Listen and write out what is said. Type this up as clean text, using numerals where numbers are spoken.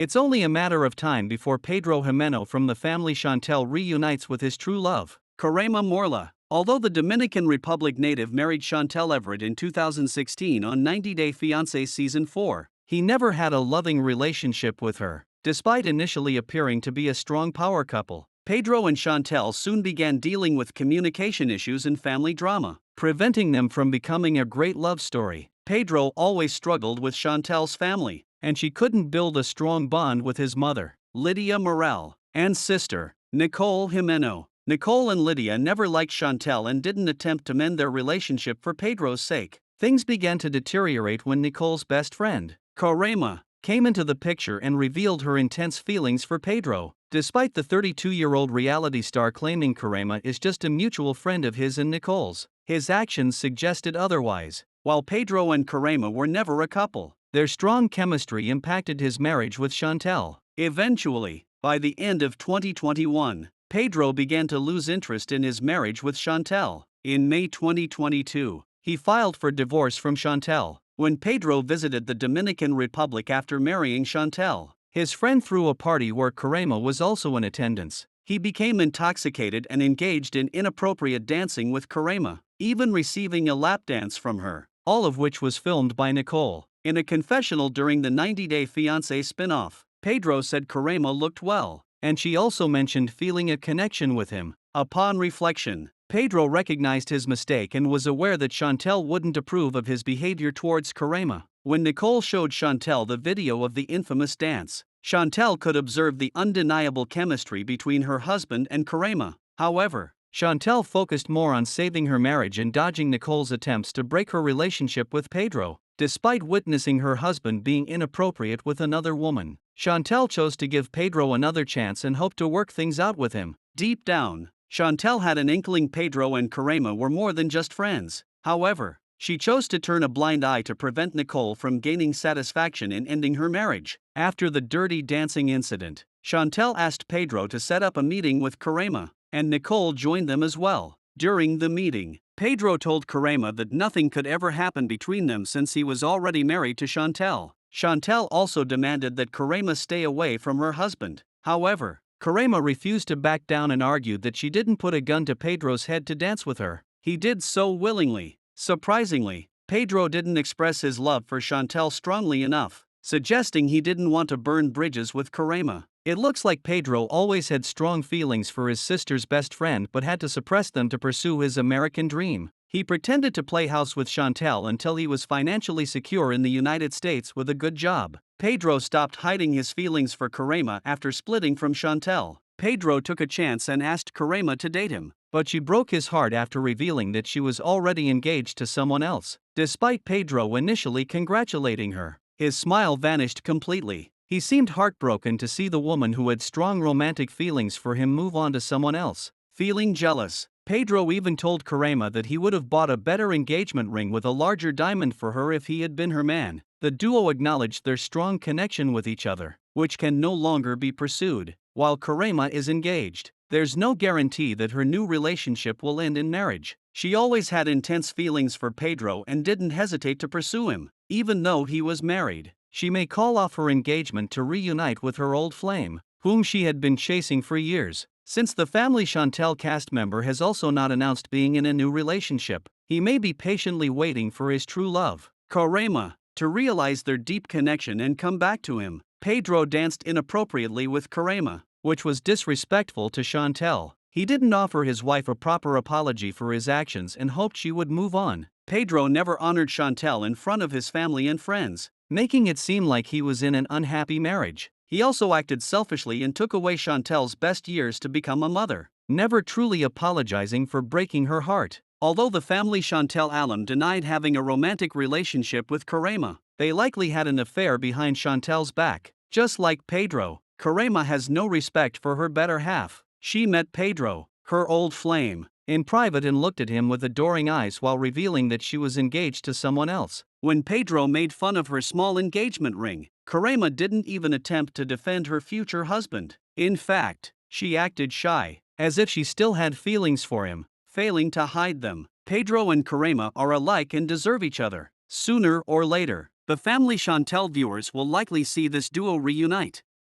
It's only a matter of time before Pedro Jimeno from the family Chantel reunites with his true love, Coraima Morla. Although the Dominican Republic native married Chantel Everett in 2016 on 90 Day Fiance Season 4, he never had a loving relationship with her. Despite initially appearing to be a strong power couple, Pedro and Chantel soon began dealing with communication issues and family drama, preventing them from becoming a great love story. Pedro always struggled with Chantel's family, and she couldn't build a strong bond with his mother, Lydia Morel, and sister, Nicole Jimeno. Nicole and Lydia never liked Chantel and didn't attempt to mend their relationship for Pedro's sake. Things began to deteriorate when Nicole's best friend, Coraima, came into the picture and revealed her intense feelings for Pedro. Despite the 32-year-old reality star claiming Coraima is just a mutual friend of his and Nicole's, his actions suggested otherwise. While Pedro and Coraima were never a couple, their strong chemistry impacted his marriage with Chantel. Eventually, by the end of 2021, Pedro began to lose interest in his marriage with Chantel. In May 2022, he filed for divorce from Chantel. When Pedro visited the Dominican Republic after marrying Chantel, his friend threw a party where Coraima was also in attendance. He became intoxicated and engaged in inappropriate dancing with Coraima, even receiving a lap dance from her, all of which was filmed by Nicole. In a confessional during the 90 Day Fiancé spin-off, Pedro said Coraima looked well, and she also mentioned feeling a connection with him. Upon reflection, Pedro recognized his mistake and was aware that Chantel wouldn't approve of his behavior towards Coraima. When Nicole showed Chantel the video of the infamous dance, Chantel could observe the undeniable chemistry between her husband and Coraima. However, Chantel focused more on saving her marriage and dodging Nicole's attempts to break her relationship with Pedro. Despite witnessing her husband being inappropriate with another woman, Chantel chose to give Pedro another chance and hoped to work things out with him. Deep down, Chantel had an inkling Pedro and Coraima were more than just friends. However, she chose to turn a blind eye to prevent Nicole from gaining satisfaction in ending her marriage. After the dirty dancing incident, Chantel asked Pedro to set up a meeting with Coraima, and Nicole joined them as well. During the meeting, Pedro told Coraima that nothing could ever happen between them since he was already married to Chantel. Chantel also demanded that Coraima stay away from her husband. However, Coraima refused to back down and argued that she didn't put a gun to Pedro's head to dance with her. He did so willingly. Surprisingly, Pedro didn't express his love for Chantel strongly enough, suggesting he didn't want to burn bridges with Coraima. It looks like Pedro always had strong feelings for his sister's best friend but had to suppress them to pursue his American dream. He pretended to play house with Chantel until he was financially secure in the United States with a good job. Pedro stopped hiding his feelings for Coraima after splitting from Chantel. Pedro took a chance and asked Coraima to date him, but she broke his heart after revealing that she was already engaged to someone else. Despite Pedro initially congratulating her, his smile vanished completely. He seemed heartbroken to see the woman who had strong romantic feelings for him move on to someone else. Feeling jealous, Pedro even told Coraima that he would have bought a better engagement ring with a larger diamond for her if he had been her man. The duo acknowledged their strong connection with each other, which can no longer be pursued. While Coraima is engaged, there's no guarantee that her new relationship will end in marriage. She always had intense feelings for Pedro and didn't hesitate to pursue him, even though he was married. She may call off her engagement to reunite with her old flame, whom she had been chasing for years. Since the family Chantel cast member has also not announced being in a new relationship, he may be patiently waiting for his true love, Coraima, to realize their deep connection and come back to him. Pedro danced inappropriately with Coraima, which was disrespectful to Chantel. He didn't offer his wife a proper apology for his actions and hoped she would move on. Pedro never honored Chantel in front of his family and friends, making it seem like he was in an unhappy marriage. He also acted selfishly and took away Chantel's best years to become a mother, never truly apologizing for breaking her heart. Although the family Chantel alum denied having a romantic relationship with Coraima, they likely had an affair behind Chantel's back. Just like Pedro, Coraima has no respect for her better half. She met Pedro, her old flame, in private and looked at him with adoring eyes while revealing that she was engaged to someone else. When Pedro made fun of her small engagement ring, Coraima didn't even attempt to defend her future husband. In fact, she acted shy, as if she still had feelings for him, failing to hide them. Pedro and Coraima are alike and deserve each other. Sooner or later, the family Chantel viewers will likely see this duo reunite.